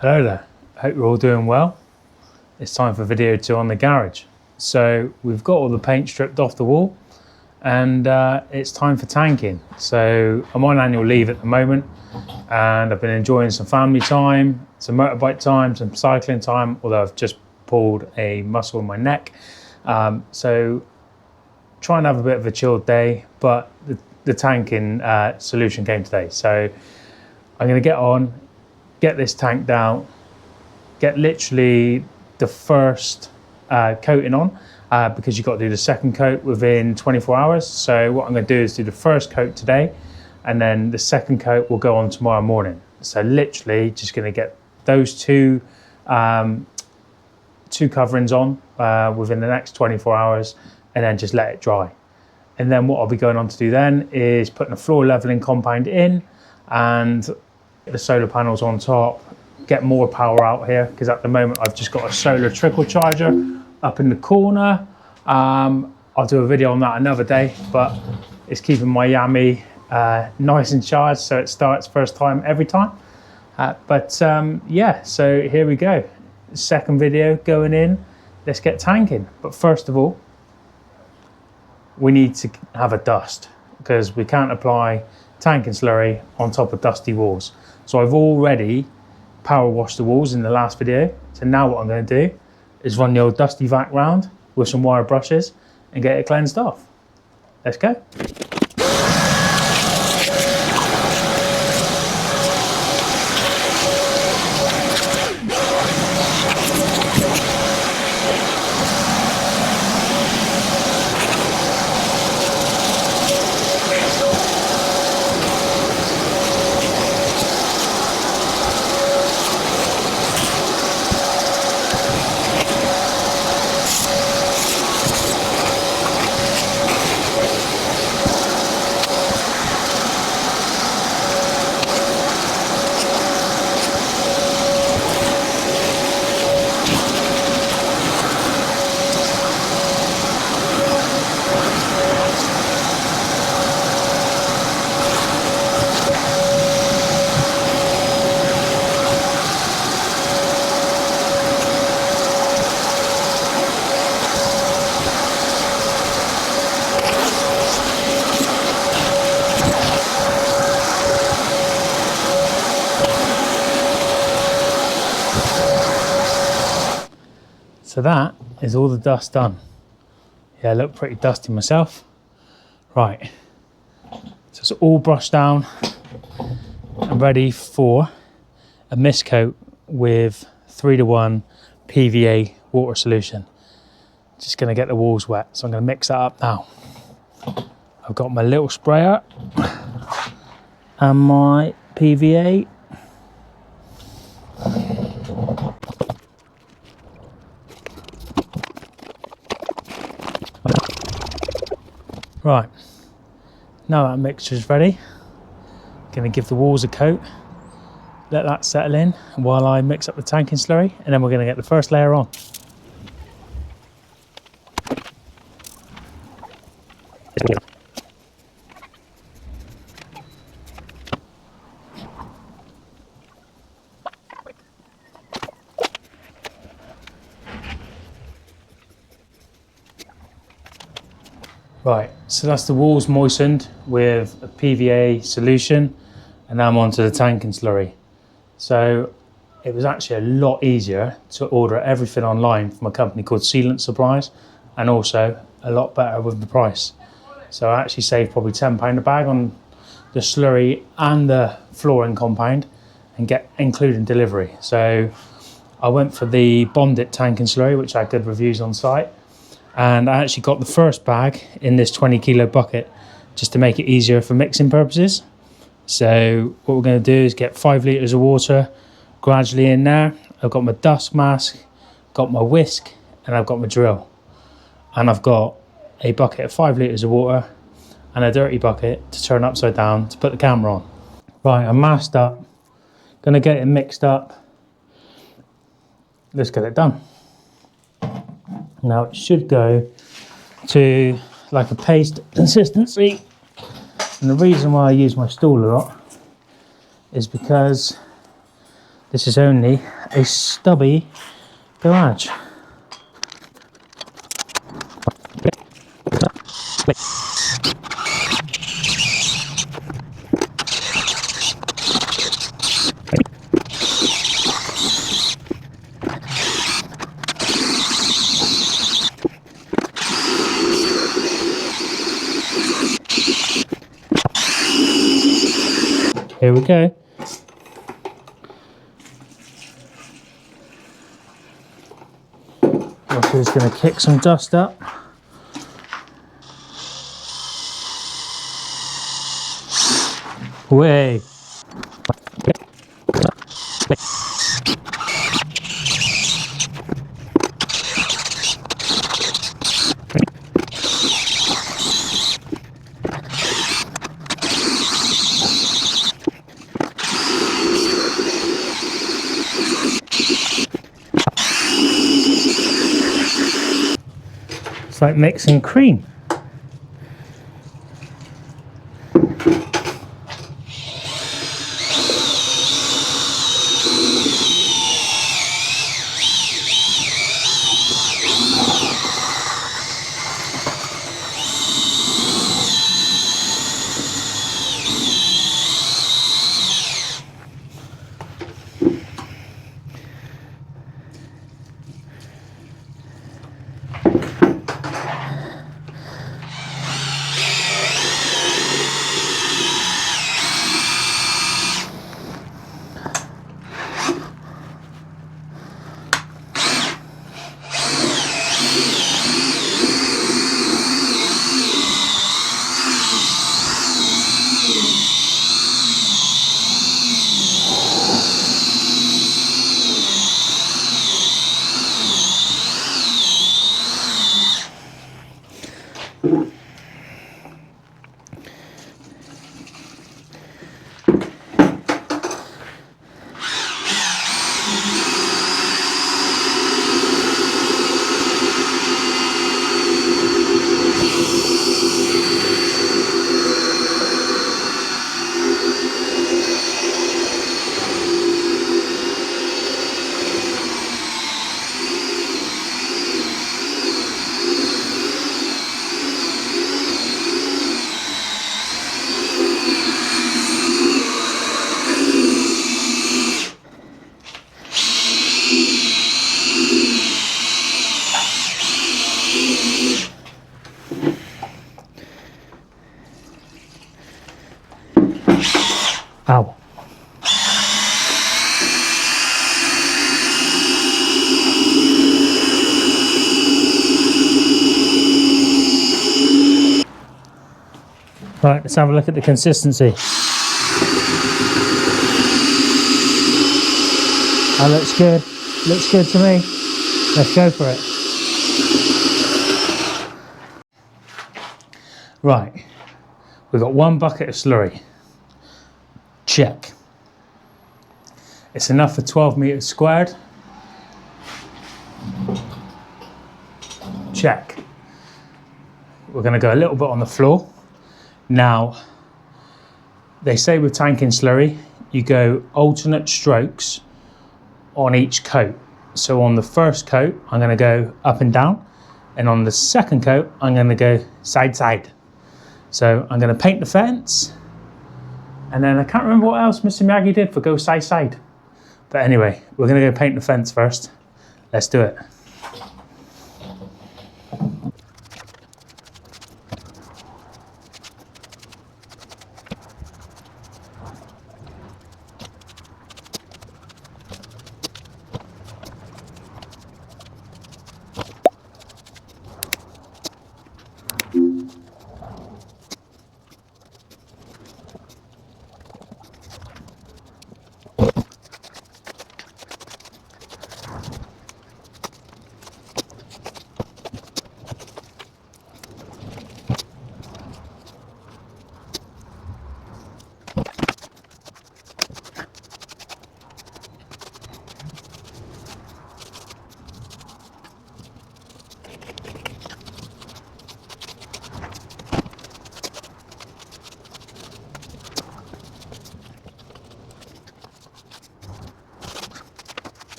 Hello there, hope you're all doing well. It's time for video 2 on the garage. So we've got all the paint stripped off the wall and it's time for tanking. So I'm on annual leave at the moment and I've been enjoying some family time, some motorbike time, some cycling time, although I've just pulled a muscle in my neck. So trying to have a bit of a chilled day, but the tanking solution came today. So I'm going to get on, get this tank down, get literally the first coating on because you've got to do the second coat within 24 hours. So what I'm going to do is do the first coat today and then the second coat will go on tomorrow morning. So literally just going to get those two coverings on within the next 24 hours and then just let it dry. And then what I'll be going on to do then is putting a floor leveling compound in and the solar panels on top, get more power out here because at the moment I've just got a solar trickle charger up in the corner. I'll do a video on that another day, but it's keeping my Yami nice and charged so it starts first time every time. Yeah, so here we go. Second video going in, let's get tanking. But first of all, we need to have a dust because we can't apply tanking slurry on top of dusty walls. So I've already power washed the walls in the last video. So now what I'm going to do is run the old dusty vac round with some wire brushes and get it cleansed off. Let's go. So that is all the dust done. Yeah, I look pretty dusty myself. Right, so it's all brushed down and ready for a mist coat with 3:1 PVA water solution. Just gonna get the walls wet, so I'm gonna mix that up now. I've got my little sprayer and my PVA. Right, now that mixture is ready, going to give the walls a coat, let that settle in while I mix up the tanking slurry, and then we're going to get the first layer on. Right, so that's the walls moistened with a PVA solution and now I'm onto the tanking slurry. So it was actually a lot easier to order everything online from a company called Sealant Supplies and also a lot better with the price. So I actually saved probably £10 a bag on the slurry and the flooring compound and including delivery. So I went for the Bondit tanking slurry, which had good reviews on site. And I actually got the first bag in this 20 kilo bucket just to make it easier for mixing purposes. So what we're going to do is get 5 litres of water gradually in there. I've got my dust mask, got my whisk, and I've got my drill. And I've got a bucket of 5 litres of water and a dirty bucket to turn upside down to put the camera on. Right, I'm masked up, going to get it mixed up. Let's get it done. Now it should go to like a paste consistency, and the reason why I use my stool a lot is because This is only a stubby garage. Here we go. Rocco's going to kick some dust up. Way. It's like mixing cream. Ow. Right, let's have a look at the consistency. That looks good. Looks good to me. Let's go for it. Right, we've got 1 bucket of slurry. Check. It's enough for 12 meters squared. Check. We're going to go a little bit on the floor. Now, they say with tanking slurry, you go alternate strokes on each coat. So on the first coat, I'm going to go up and down. And on the second coat, I'm going to go side side. So I'm going to paint the fence. And then I can't remember what else Mr. Miyagi did for go side side. But anyway, we're going to go paint the fence first. Let's do it.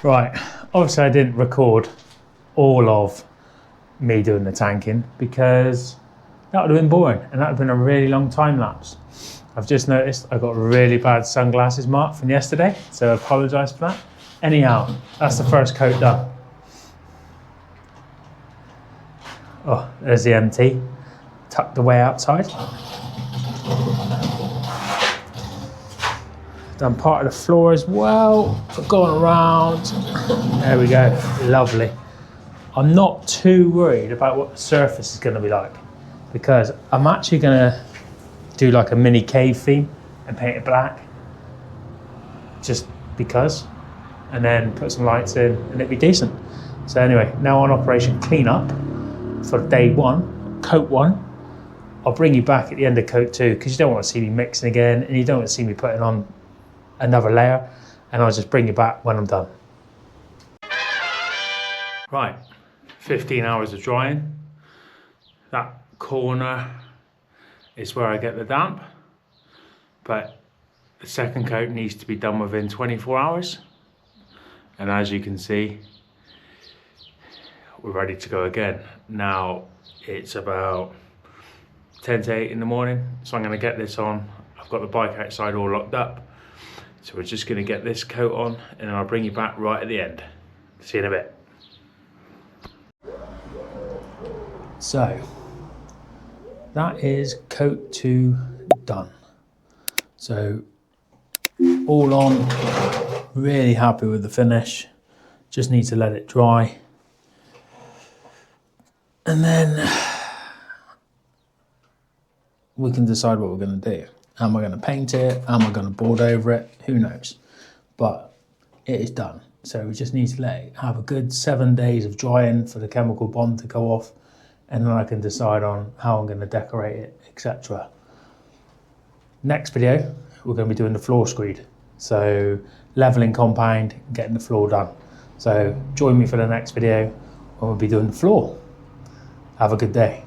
Right, obviously I didn't record all of me doing the tanking because that would have been boring and that would have been a really long time lapse. I've just noticed I got a really bad sunglasses mark from yesterday, so I apologise for that. Anyhow, that's the first coat done. Oh, there's the MT tucked away outside. Done part of the floor as well, going around. There we go, lovely. I'm not too worried about what the surface is going to be like because I'm actually going to do like a mini cave theme and paint it black just because, and then put some lights in and it'd be decent. So anyway, now on Operation Cleanup for day one, coat one. I'll bring you back at the end of coat two because you don't want to see me mixing again and you don't want to see me putting on another layer, and I'll just bring you back when I'm done. Right, 15 hours of drying. That corner is where I get the damp, but the second coat needs to be done within 24 hours. And as you can see, we're ready to go again. Now it's about 10 to 8 in the morning, so I'm gonna get this on. I've got the bike outside all locked up. So we're just gonna get this coat on and then I'll bring you back right at the end. See you in a bit. So, that is coat 2 done. So, all on, really happy with the finish. Just need to let it dry. And then we can decide what we're gonna do. Am I going to paint it? Am I going to board over it? Who knows? But it is done. So we just need to let it have a good 7 days of drying for the chemical bond to go off. And then I can decide on how I'm going to decorate it, etc. Next video, we're going to be doing the floor screed. So leveling compound, getting the floor done. So join me for the next video when we'll be doing the floor. Have a good day.